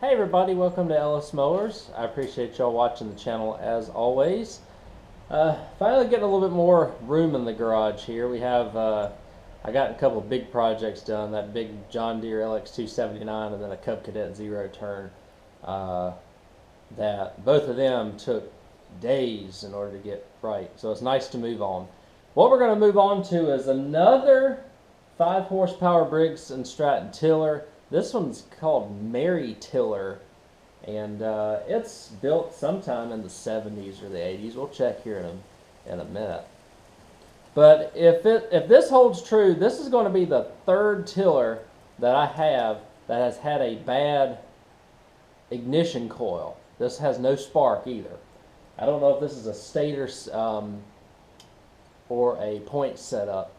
Hey everybody, welcome to Ellis Mowers. I appreciate y'all watching the channel as always. Finally getting a little bit more room in the garage here. We have, I got a couple of big projects done, that big John Deere LX279 and then a Cub Cadet zero turn. That both of them took days in order to get right. So it's nice to move on. What we're going to move on to is another 5 horsepower Briggs & Stratton tiller. This one's called Mary Tiller, and it's built sometime in the 70s or the 80s. We'll check here in a minute. But if this holds true, this is going to be the third tiller that I have that has had a bad ignition coil. This has no spark either. I don't know if this is a stator or a point setup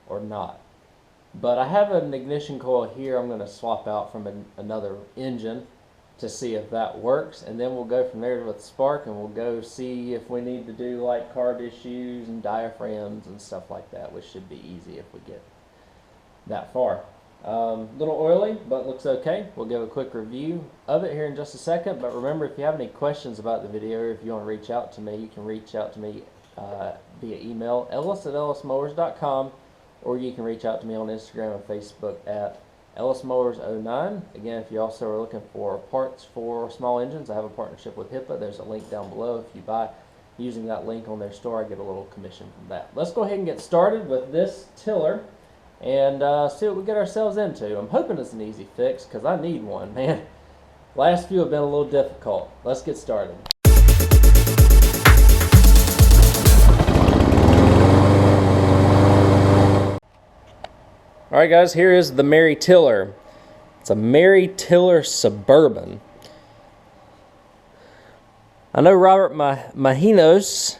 or not. But I have an ignition coil here I'm going to swap out from another engine to see if that works, and then we'll go from there with spark, and we'll go see if we need to do like carb issues and diaphragms and stuff like that, which should be easy if we get that far. Little oily, but looks okay. We'll give a quick review of it here in just a second, but remember, if you have any questions about the video, or if you want to reach out to me, you can reach out to me via email, ellis@ellismowers.com, or you can reach out to me on Instagram and Facebook at EllisMowers09. Again, if you also are looking for parts for small engines, I have a partnership with HiPA. There's a link down below. If you buy using that link on their store, I get a little commission from that. Let's go ahead and get started with this tiller and see what we get ourselves into. I'm hoping it's an easy fix because I need one, man. Last few have been a little difficult. Let's get started. Alright guys, here is the Mary Tiller. It's a Mary Tiller Suburban. I know Robert Mahinos,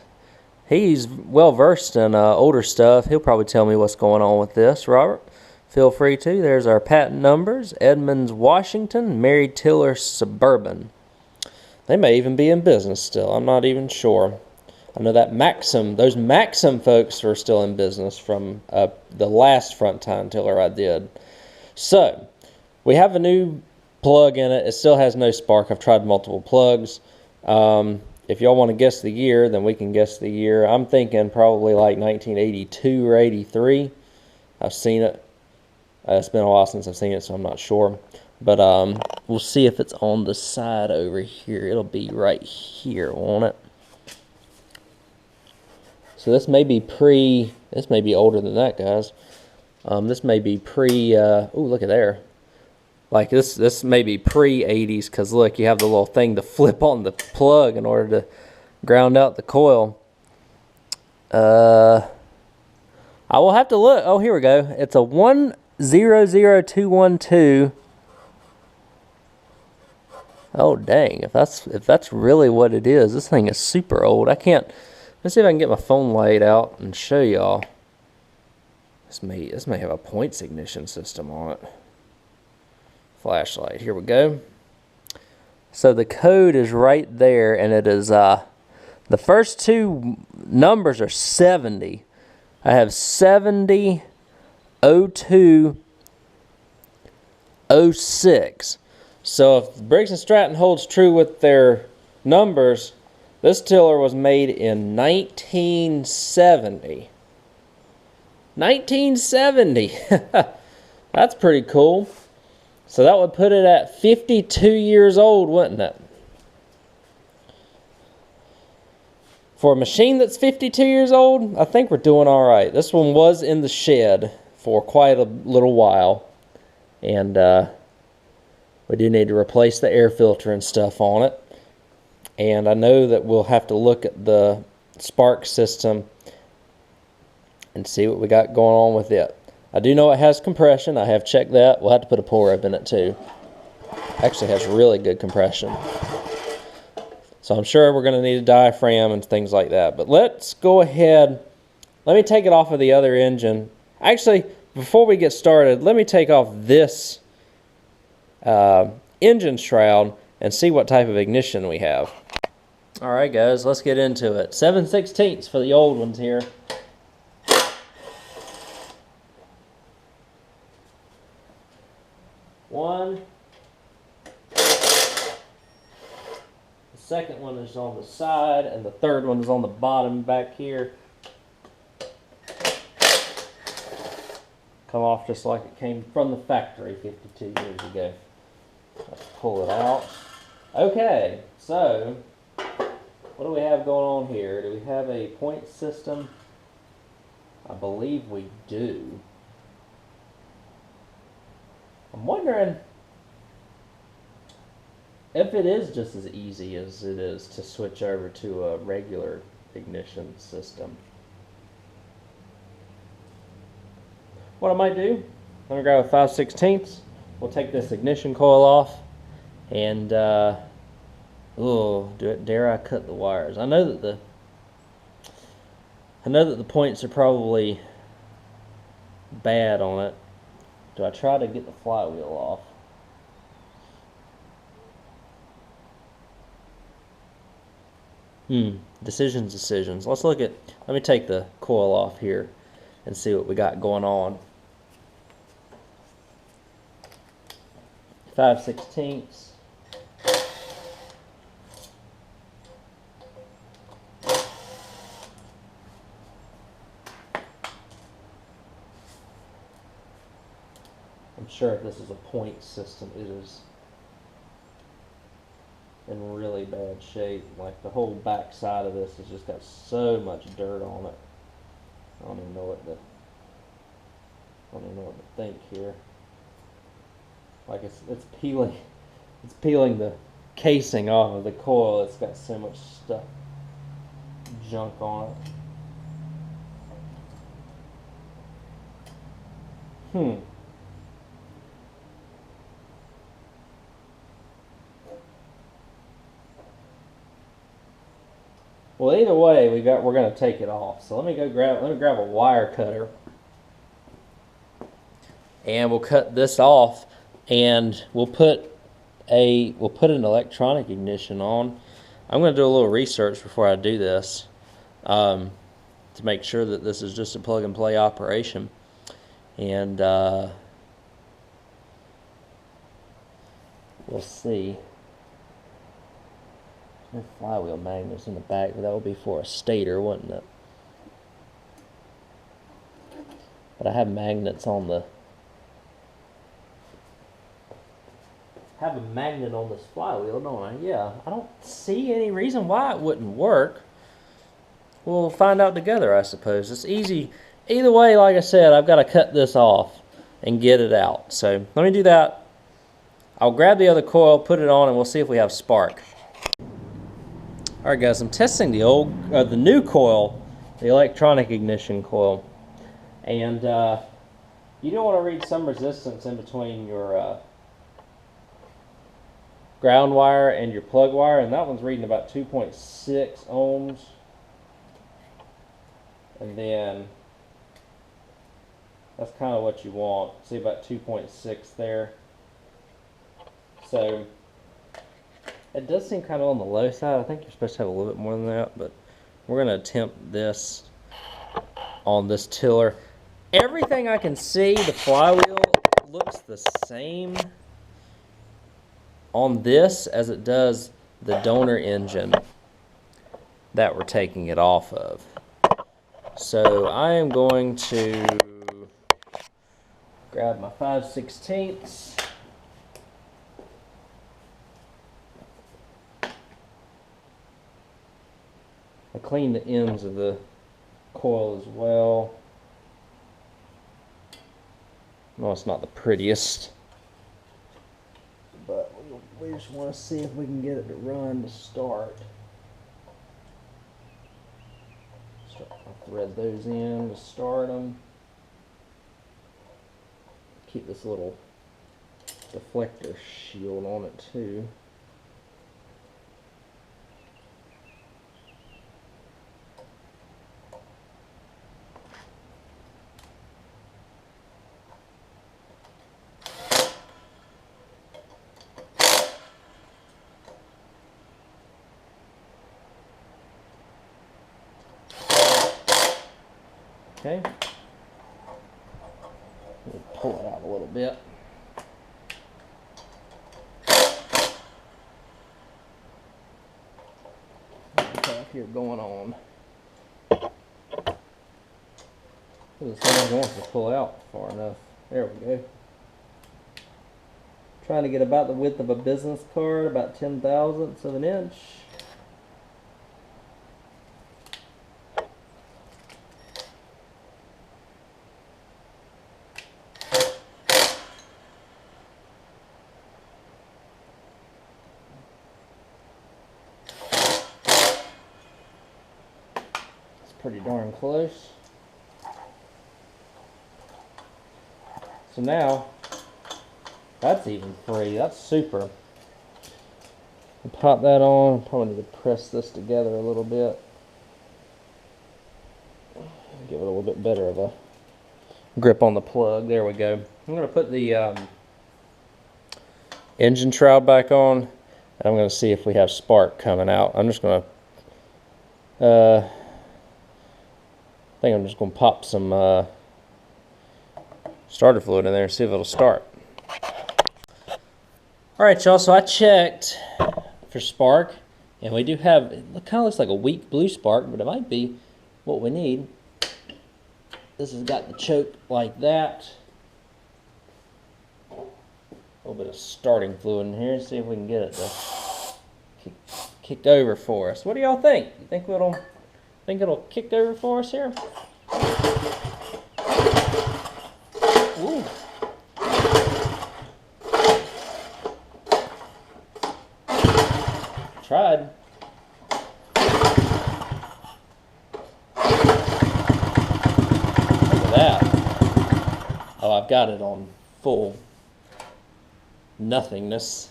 he's well versed in older stuff. He'll probably tell me what's going on with this. Robert, feel free to. There's our patent numbers. Edmonds, Washington, Mary Tiller Suburban. They may even be in business still. I'm not even sure. I know that Maxim, those Maxim folks are still in business from the last front tine tiller I did. So, we have a new plug in it. It still has no spark. I've tried multiple plugs. If y'all want to guess the year, then we can guess the year. I'm thinking probably like 1982 or 83. I've seen it. It's been a while since I've seen it, so I'm not sure. But we'll see if it's on the side over here. It'll be right here, won't it? So this may be this may be older than that, guys. This may be ooh, look at there. Like this may be pre-80s, because look, you have the little thing to flip on the plug in order to ground out the coil. I will have to look. Oh, here we go. It's a 100212. Oh, dang. If that's really what it is, this thing is super old. I can't. Let's see if I can get my phone light out and show y'all. This may have a points ignition system on it. Flashlight. Here we go. So the code is right there, and it is the first two numbers are 70. I have 70 02 06. So if Briggs & Stratton holds true with their numbers, this tiller was made in 1970. 1970. That's pretty cool. So that would put it at 52 years old, wouldn't it? For a machine that's 52 years old, I think we're doing all right. This one was in the shed for quite a little while. And we do need to replace the air filter and stuff on it. And I know that we'll have to look at the spark system and see what we got going on with it. I do know it has compression. I have checked that. We'll have to put a pull rope in it too. Actually has really good compression. So I'm sure we're going to need a diaphragm and things like that. But let's go ahead. Let me take it off of the other engine. Actually, before we get started, let me take off this engine shroud and see what type of ignition we have. Alright guys, let's get into it. 7/16 for the old ones here. One, second one is on the side, and the third one is on the bottom back here. Come off just like it came from the factory 52 years ago. Let's pull it out. Okay, so what do we have going on here? Do we have a point system? I believe we do. I'm wondering if it is just as easy as it is to switch over to a regular ignition system. What I might do, I'm going to grab a 5/16. We'll take this ignition coil off and, dare I cut the wires? I know that the points are probably bad on it. Do I try to get the flywheel off? Decisions. Let me take the coil off here and see what we got going on. 5/16. I'm sure if this is a point system, it is in really bad shape. Like the whole back side of this has just got so much dirt on it. I don't even know what to think here. Like it's peeling the casing off of the coil. It's got so much stuff, junk on it. Well, either way, we're going to take it off. So let me grab a wire cutter, and we'll cut this off, and we'll put an electronic ignition on. I'm going to do a little research before I do this to make sure that this is just a plug and play operation, and we'll see. No flywheel magnets in the back, but that would be for a stator, wouldn't it? But I have magnets on the... have a magnet on this flywheel, don't I? Yeah, I don't see any reason why it wouldn't work. We'll find out together, I suppose. It's easy. Either way, like I said, I've got to cut this off and get it out. So let me do that. I'll grab the other coil, put it on, and we'll see if we have spark. Alright guys, I'm testing the new coil, the electronic ignition coil, and you do want to read some resistance in between your ground wire and your plug wire, and that one's reading about 2.6 ohms, and then that's kind of what you want. See, about 2.6 there. So it does seem kind of on the low side. I think you're supposed to have a little bit more than that, but we're going to attempt this on this tiller. Everything I can see, the flywheel looks the same on this as it does the donor engine that we're taking it off of. So I am going to grab my 5/16. I clean the ends of the coil as well. No, it's not the prettiest, but we just want to see if we can get it to run to start. I'll thread those in to start them. Keep this little deflector shield on it too. Okay, we'll pull it out a little bit. here going on. This thing wants to pull out far enough. There we go. Trying to get about the width of a business card, about 10/1000ths of an inch. Pretty darn close. So now, that's even free. That's super. Pop that on. Probably need to press this together a little bit. Give it a little bit better of a grip on the plug. There we go. I'm going to put the engine shroud back on, and I'm going to see if we have spark coming out. I'm just going to I think I'm just going to pop some starter fluid in there and see if it'll start. Alright y'all, so I checked for spark, and we do have, it kind of looks like a weak blue spark, but it might be what we need. This has got the choke like that. A little bit of starting fluid in here, see if we can get it to kick over for us. What do y'all think? You think it'll kick over for us here? Ooh. Tried. Look at that. Oh, I've got it on full nothingness.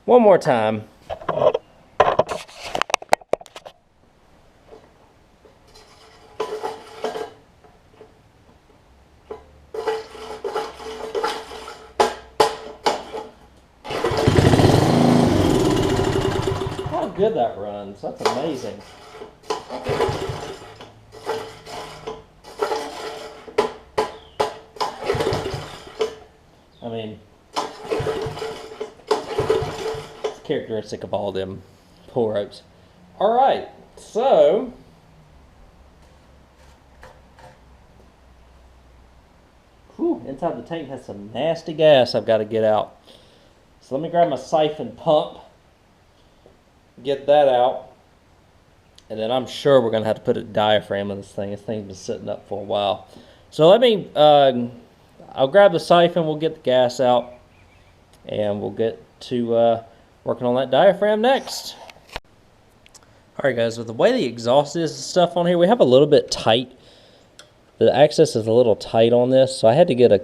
One more time. How good that runs. That's amazing. I mean, characteristic of all them pull ropes. Alright, so inside the tank has some nasty gas I've got to get out. So let me grab my siphon pump, get that out, and then I'm sure we're going to have to put a diaphragm in this thing. This thing's been sitting up for a while. So let me, I'll grab the siphon, we'll get the gas out, and we'll get to working on that diaphragm next. Alright guys, with the way the exhaust is and stuff on here, we have a little bit tight. The access is a little tight on this, so I had to get a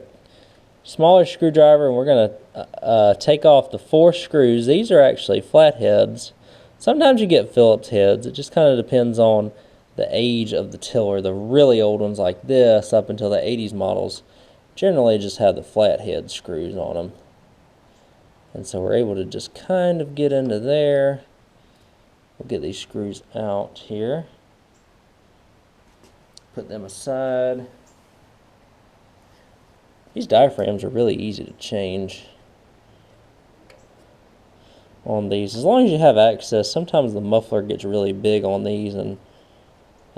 smaller screwdriver, and we're going to take off the 4 screws. These are actually flatheads. Sometimes you get Phillips heads. It just kind of depends on the age of the tiller. The really old ones like this, up until the 80s models, generally just have the flathead screws on them. And so we're able to just kind of get into there. We'll get these screws out here. Put them aside. These diaphragms are really easy to change on these. As long as you have access, sometimes the muffler gets really big on these, and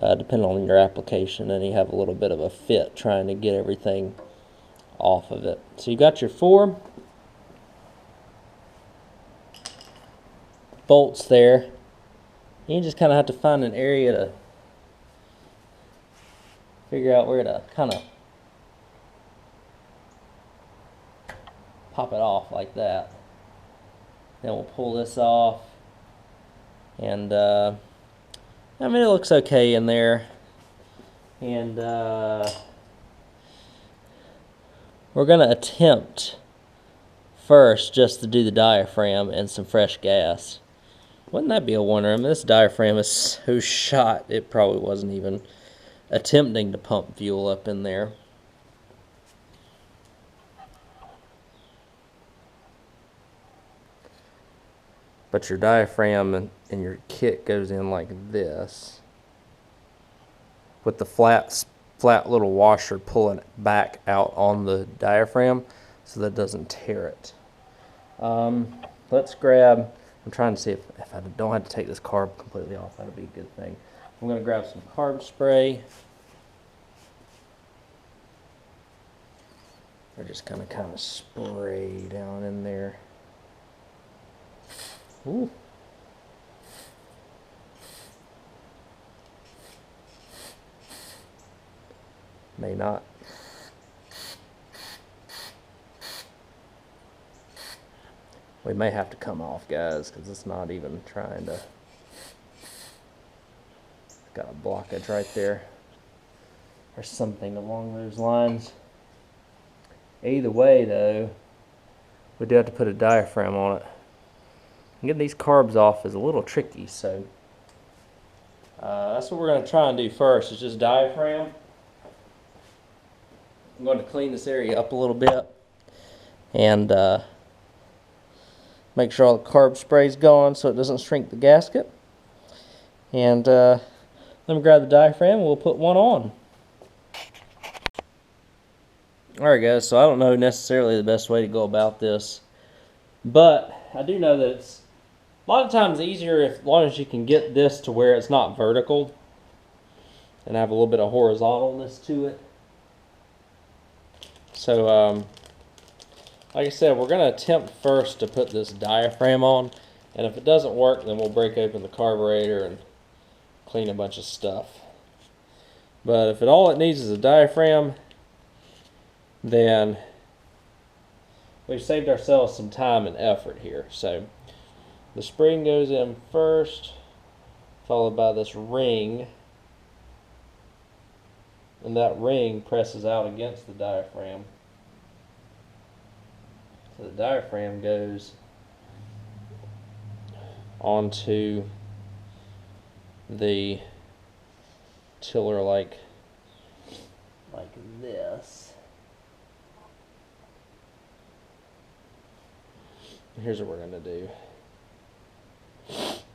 depending on your application, and you have a little bit of a fit trying to get everything off of it. So you got your 4 bolts there. You just kind of have to find an area to figure out where to kind of pop it off like that. Then we'll pull this off, and I mean, it looks okay in there. And we're going to attempt first just to do the diaphragm and some fresh gas. Wouldn't that be a wonder? I mean, this diaphragm is so shot, it probably wasn't even attempting to pump fuel up in there. But your diaphragm and your kit goes in like this, with the flat little washer pulling it back out on the diaphragm so that it doesn't tear it. Let's grab, I'm trying to see if I don't have to take this carb completely off. That'll be a good thing. I'm going to grab some carb spray. We're just going to kind of spray down in there. Ooh. May not. We may have to come off, guys, because it's not even trying to. Got a blockage right there, or something along those lines. Either way, though, we do have to put a diaphragm on it. Getting these carbs off is a little tricky, so that's what we're going to try and do first. Is just diaphragm. I'm going to clean this area up a little bit and make sure all the carb spray's gone so it doesn't shrink the gasket. And let me grab the diaphragm and we'll put one on. Alright guys, so I don't know necessarily the best way to go about this, but I do know that it's a lot of times easier as long as you can get this to where it's not vertical and have a little bit of horizontalness to it. So like I said, we're going to attempt first to put this diaphragm on, and if it doesn't work, then we'll break open the carburetor and clean a bunch of stuff. But if all it needs is a diaphragm, then we've saved ourselves some time and effort here. So the spring goes in first, followed by this ring, and that ring presses out against the diaphragm. So the diaphragm goes onto the tiller like this. Here's what we're going to do.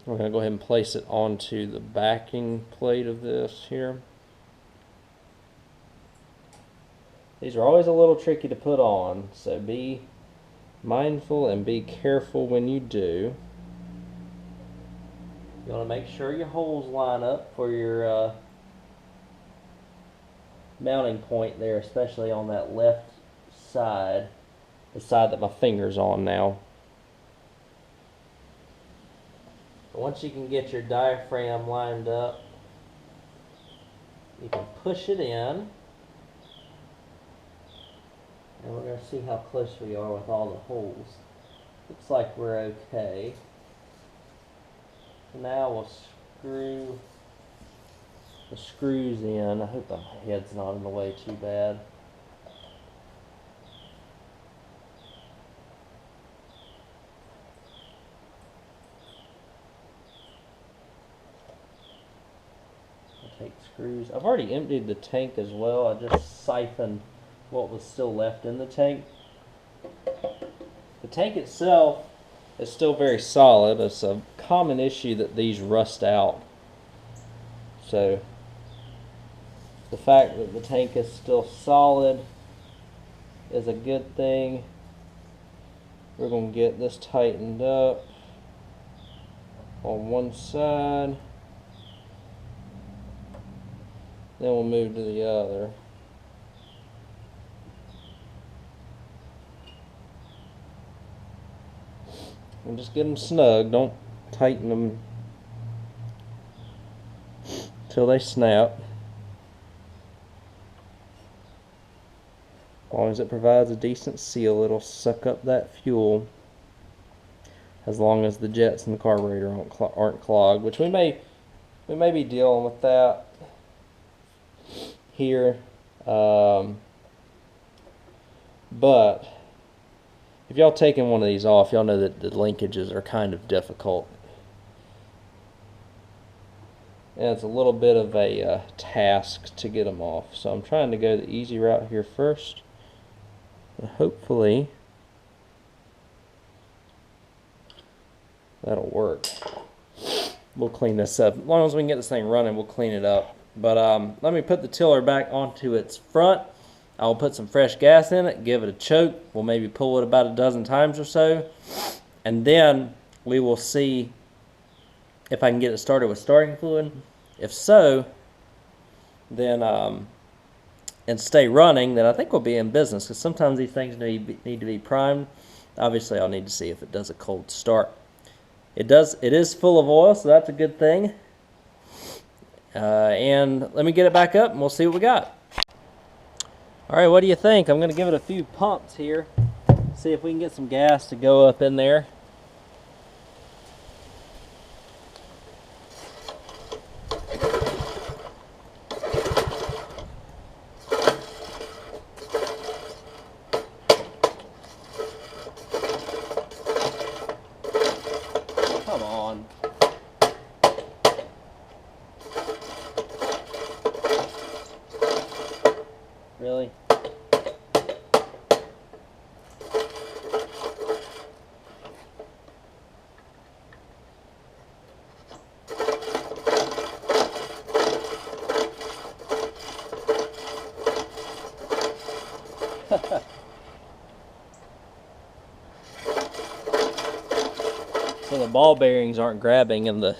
We're going to go ahead and place it onto the backing plate of this here. These are always a little tricky to put on, so be mindful and be careful when you do. You want to make sure your holes line up for your mounting point there, especially on that left side, the side that my finger's on now. Once you can get your diaphragm lined up, you can push it in. And we're going to see how close we are with all the holes. Looks like we're okay. So now we'll screw the screws in. I hope the head's not in the way too bad. Take screws. I've already emptied the tank as well. I just siphoned what was still left in the tank. The tank itself is still very solid. It's a common issue that these rust out. So the fact that the tank is still solid is a good thing. We're going to get this tightened up on one side. Then we'll move to the other. And just get them snug. Don't tighten them till they snap. As long as it provides a decent seal, it'll suck up that fuel. As long as the jets in the carburetor aren't clogged, which we may be dealing with that here. But if y'all taking one of these off, y'all know that the linkages are kind of difficult. And it's a little bit of a task to get them off. So I'm trying to go the easy route here first. And hopefully that'll work. We'll clean this up. As long as we can get this thing running, we'll clean it up. But let me put the tiller back onto its front, I'll put some fresh gas in it, give it a choke. We'll maybe pull it about a dozen times or so. And then we will see if I can get it started with starting fluid. If so, then and stay running, then I think we'll be in business, because sometimes these things need to be primed. Obviously, I'll need to see if it does a cold start. It is full of oil, so that's a good thing. And let me get it back up and we'll see what we got. All right, what do you think? I'm going to give it a few pumps here, see if we can get some gas to go up in there. Come on. Really? So the ball bearings aren't grabbing in the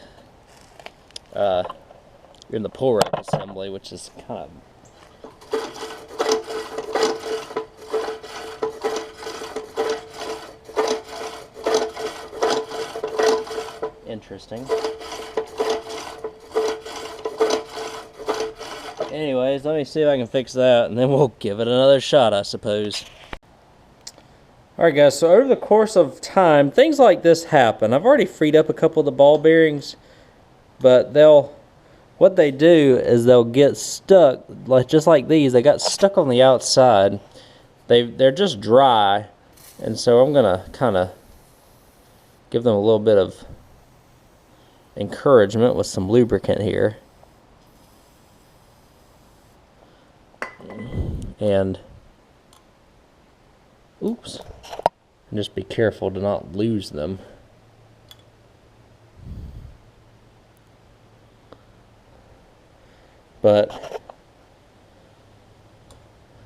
pull rope assembly, which is kind of interesting. Anyways, let me see if I can fix that, and then we'll give it another shot, I suppose. Alright guys, so over the course of time, things like this happen. I've already freed up a couple of the ball bearings, but what they do is they'll get stuck, just like these. They got stuck on the outside. They're just dry, and so I'm gonna kind of give them a little bit of encouragement with some lubricant here. And oops, and just be careful to not lose them. But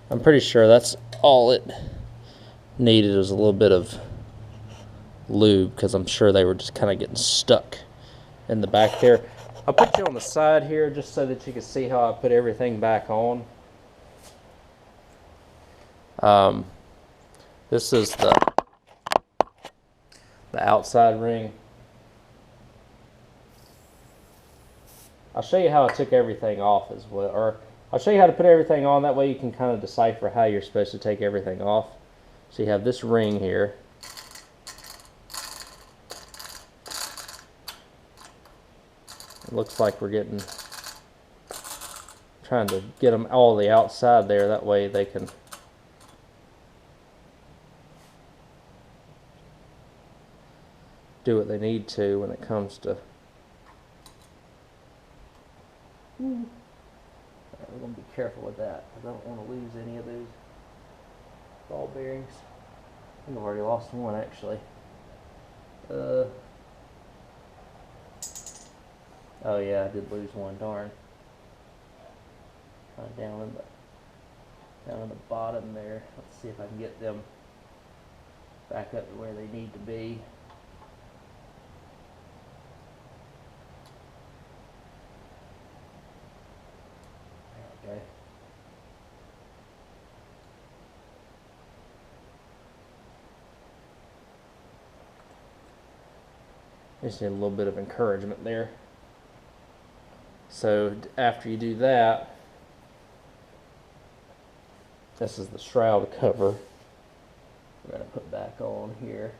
I'm pretty sure that's all it needed, was a little bit of lube, because I'm sure they were just kind of getting stuck in the back there. I'll put you on the side here just so that you can see how I put everything back on. This is the outside ring. I'll show you how I took everything off as well, or I'll show you how to put everything on. That way you can kind of decipher how you're supposed to take everything off. So you have this ring here. It looks like we're trying to get them all the outside there. That way they can do what they need to when it comes to. We're going to be careful with that, because I don't want to lose any of those ball bearings. I think I've already lost one, actually. Oh yeah, I did lose one, darn. Down in the bottom there. Let's see if I can get them back up to where they need to be. Okay. Just need a little bit of encouragement there. So after you do that, this is the shroud cover we're going to put back on here.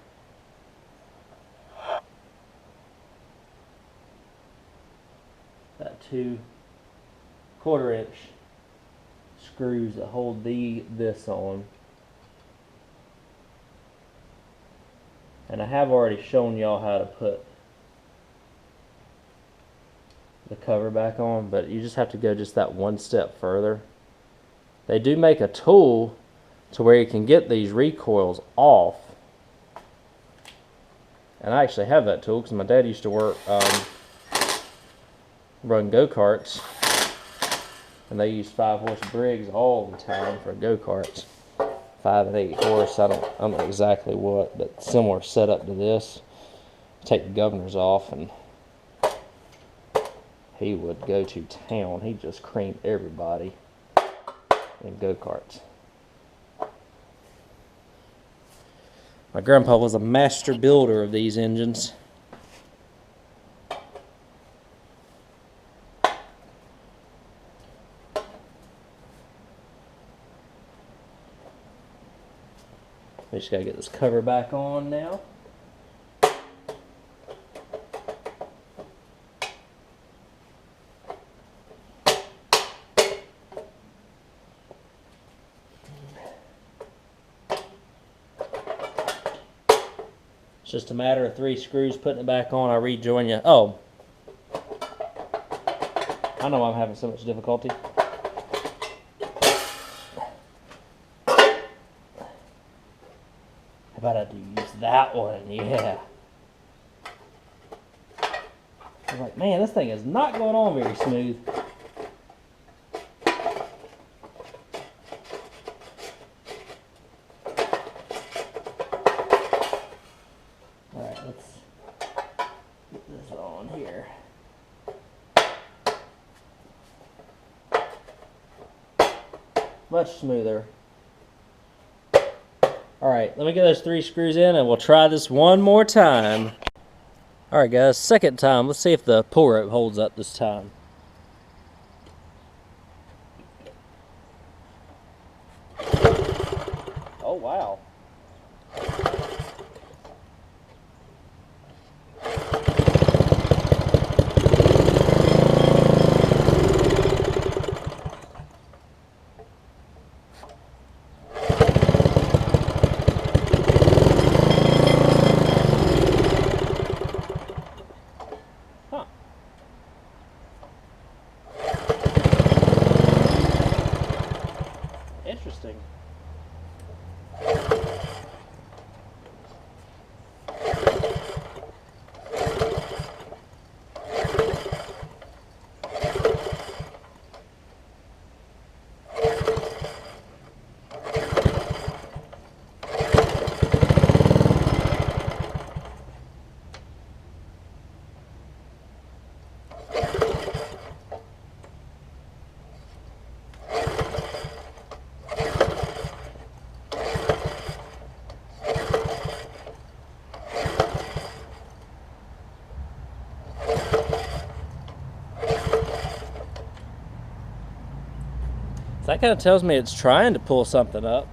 Got 2 1/4-inch screws that hold this on. And I have already shown y'all how to put the cover back on, but you just have to go just that one step further. They do make a tool to where you can get these recoils off. And I actually have that tool because my dad used to run go-karts. And they use 5-horse Briggs all the time for go-karts. 5 and 8 horse, I don't know exactly what, but similar setup to this. Take the governors off and he would go to town. He just creamed everybody in go-karts. My grandpa was a master builder of these engines. We just gotta get this cover back on now. It's just a matter of 3 screws, putting it back on. I'll rejoin you. Oh, I know why I'm having so much difficulty. How about I do use that one? Yeah. I'm like, man, this thing is not going on very smooth. Alright, let's get this on here. Much smoother. Alright, let me get those 3 screws in and we'll try this one more time. Alright guys, second time. Let's see if the pull rope holds up this time. Oh wow. Interesting. That kind of tells me it's trying to pull something up.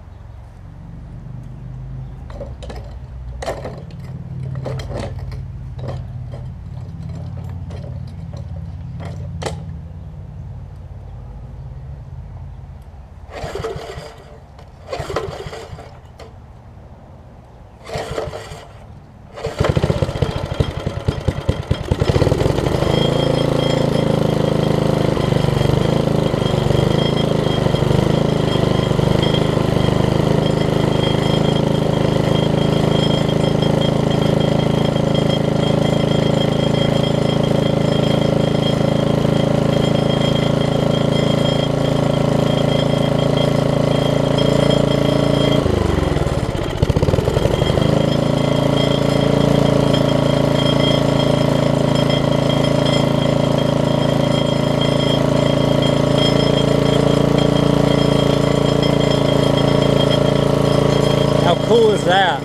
How cool is that?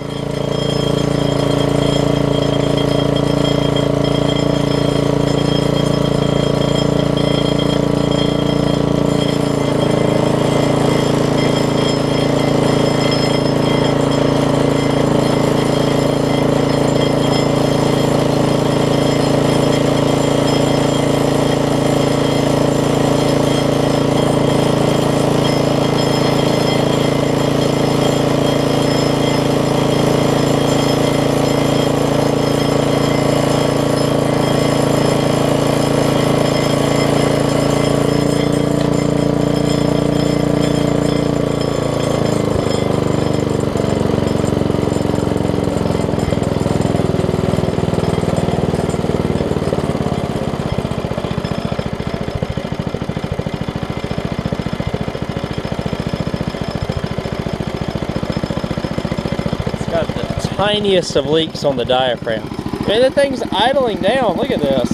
tiniest of leaks on the diaphragm. And the thing's idling down. Look at this.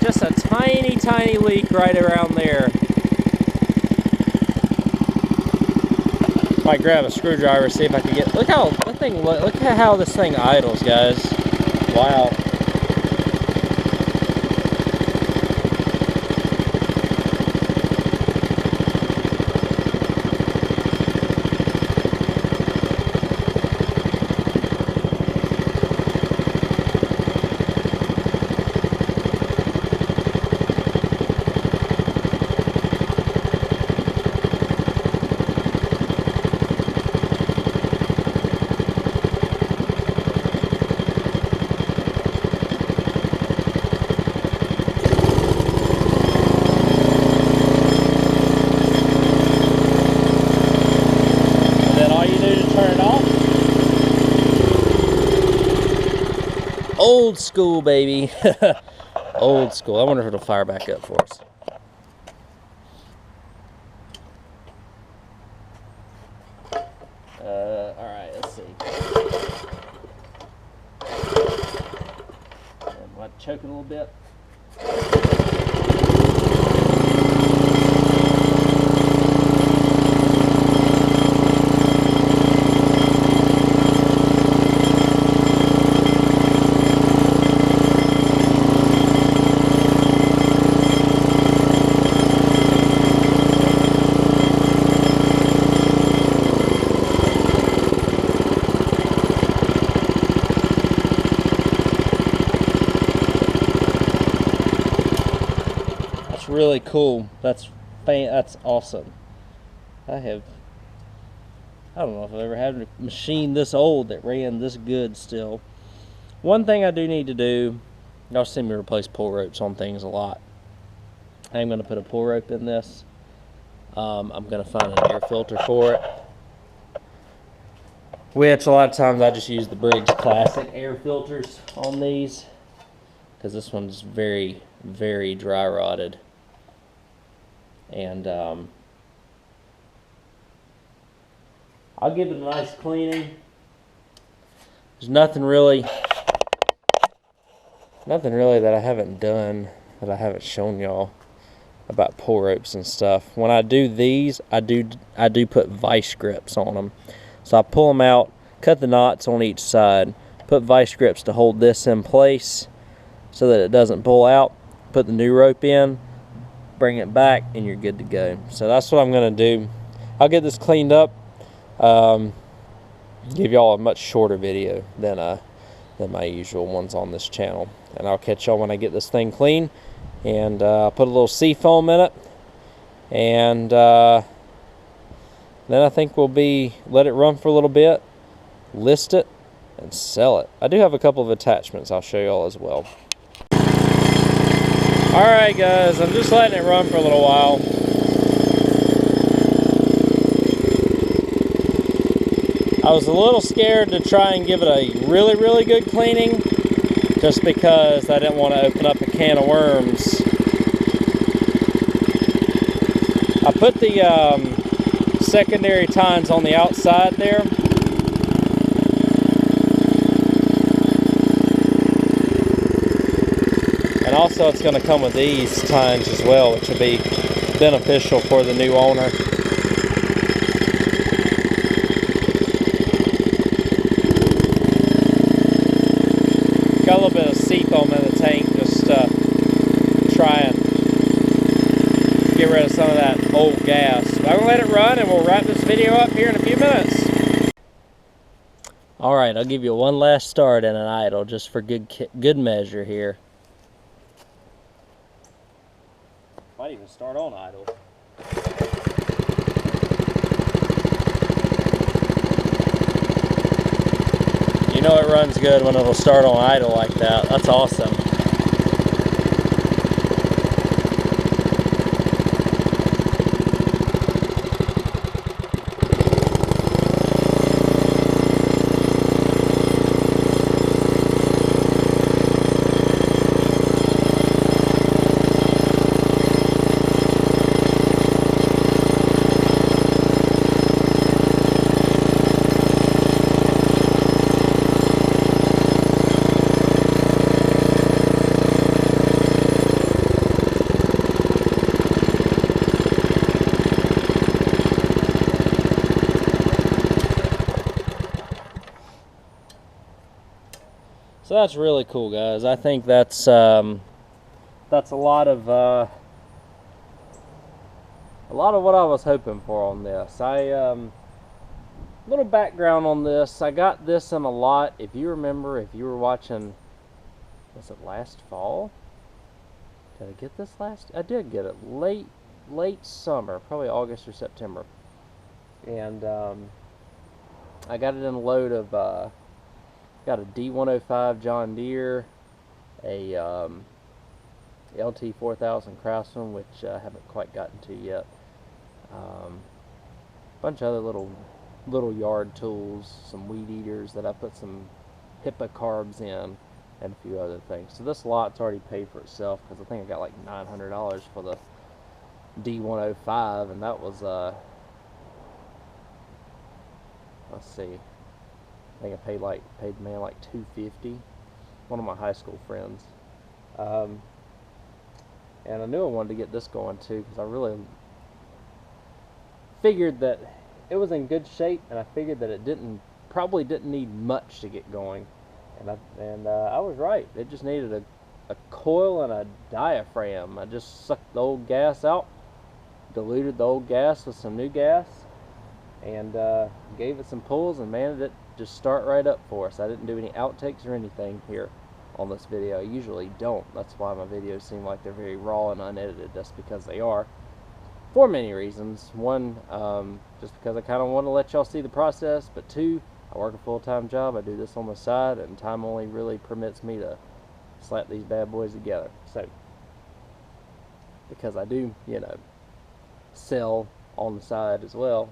Just a tiny, tiny leak right around there. Might grab a screwdriver, see if I can get. Look how that thing. Look at how this thing idles, guys. Wow. Old school, baby. Old school. I wonder if it'll fire back up for us. Alright, let's see. Might choke it a little bit. Really cool. That's awesome. I don't know if I've ever had a machine this old that ran this good still. One thing I do need to do, y'all see me replace pull ropes on things a lot. I'm going to put a pull rope in this. I'm going to find an air filter for it, which a lot of times I just use the Briggs classic air filters on these because this one's very, very dry rotted. And I'll give it a nice cleaning. There's nothing really that I haven't done, that I haven't shown y'all about pull ropes and stuff. When I do these, I do put vice grips on them. So I pull them out, cut the knots on each side, put vice grips to hold this in place so that it doesn't pull out, put the new rope in, bring it back, and you're good to go. So that's what I'm going to do. I'll get this cleaned up, give y'all a much shorter video than my usual ones on this channel, and I'll catch y'all when I get this thing clean, and I'll put a little seafoam in it, and then I think we'll let it run for a little bit, list it, and sell it. I do have a couple of attachments I'll show y'all as well. Alright guys, I'm just letting it run for a little while. I was a little scared to try and give it a really, really good cleaning, just because I didn't want to open up a can of worms. I put the secondary tines on the outside there. And also it's going to come with these tines as well, which will be beneficial for the new owner. Got a little bit of seafoam in the tank just to try and get rid of some of that old gas. But I'm going to let it run and we'll wrap this video up here in a few minutes. Alright, I'll give you one last start and an idle just for good measure here. Might even start on idle. You know it runs good when it'll start on idle like that. That's awesome. So that's really cool, guys. I think that's a lot of what I was hoping for on this. Little background on this. I got this in a lot. If you remember, if you were watching, was it last fall? Did I get this last? I did get it late summer, probably August or September. And I got it in a load of got a D105 John Deere, a LT 4000 Craftsman, which I haven't quite gotten to yet. Bunch of other little yard tools, some weed eaters that I put some HiPA carbs in, and a few other things. So this lot's already paid for itself, because I think I got like $900 for the D105, and that was let's see, I think I paid the man like $250. One of my high school friends, and I knew I wanted to get this going too, because I really figured that it was in good shape, and I figured that it probably didn't need much to get going, and I was right. It just needed a coil and a diaphragm. I just sucked the old gas out, diluted the old gas with some new gas, and gave it some pulls, and man, it just start right up for us. I didn't do any outtakes or anything here on this video. I usually don't. That's why my videos seem like they're very raw and unedited. That's because they are, for many reasons. One, just because I kind of want to let y'all see the process, but two, I work a full-time job. I do this on the side, and time only really permits me to slap these bad boys together. So, because I do, sell on the side as well,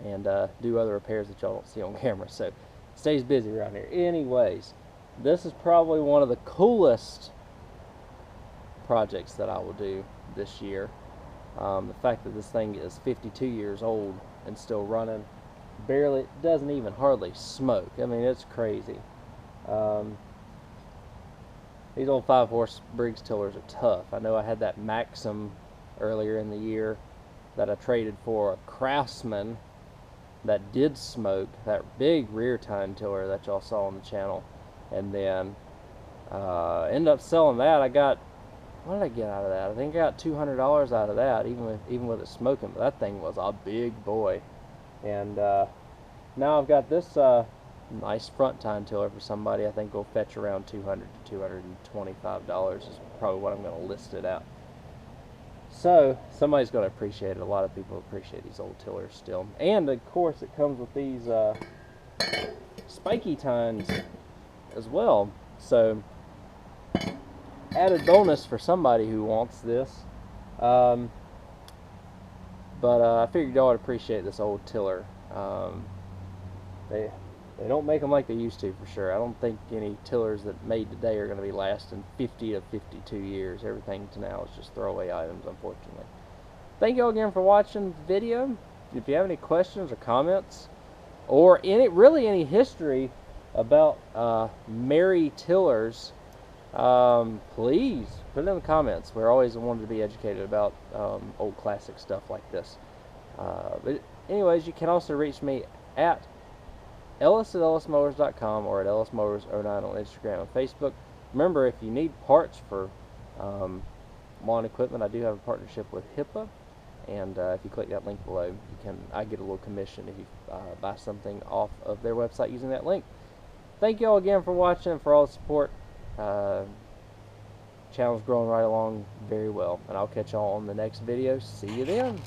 and do other repairs that y'all don't see on camera, so stays busy around here. Anyways, this is probably one of the coolest projects that I will do this year. The fact that this thing is 52 years old and still running, barely, doesn't even hardly smoke. I mean, it's crazy. These old 5-horse Briggs tillers are tough. I know I had that Maxim earlier in the year that I traded for a Craftsman that did smoke, that big rear tine tiller that y'all saw on the channel, and then ended up selling that. I got, what did I get out of that? I think I got $200 out of that, even with it smoking. But that thing was a big boy. And now I've got this nice front tine tiller for somebody. I think will fetch around $200 to $225 is probably what I'm going to list it at. So somebody's going to appreciate it. A lot of people appreciate these old tillers still. And of course it comes with these spiky tines as well. So added bonus for somebody who wants this. But I figured y'all would appreciate this old tiller. They don't make them like they used to, for sure. I don't think any tillers that made today are going to be lasting 50 to 52 years. Everything to now is just throwaway items, unfortunately. Thank you all again for watching the video. If you have any questions or comments, or really any history about Mary tillers, please put it in the comments. We're always wanting to be educated about old classic stuff like this. But anyways, you can also reach me at Ellis at ellismowers.com or at ellismowers09 on Instagram and Facebook. Remember, if you need parts for lawn equipment, I do have a partnership with HiPA, and if you click that link below, I get a little commission if you buy something off of their website using that link. Thank you all again for watching and for all the support. Channel's growing right along very well, and I'll catch y'all on the next video. See you then.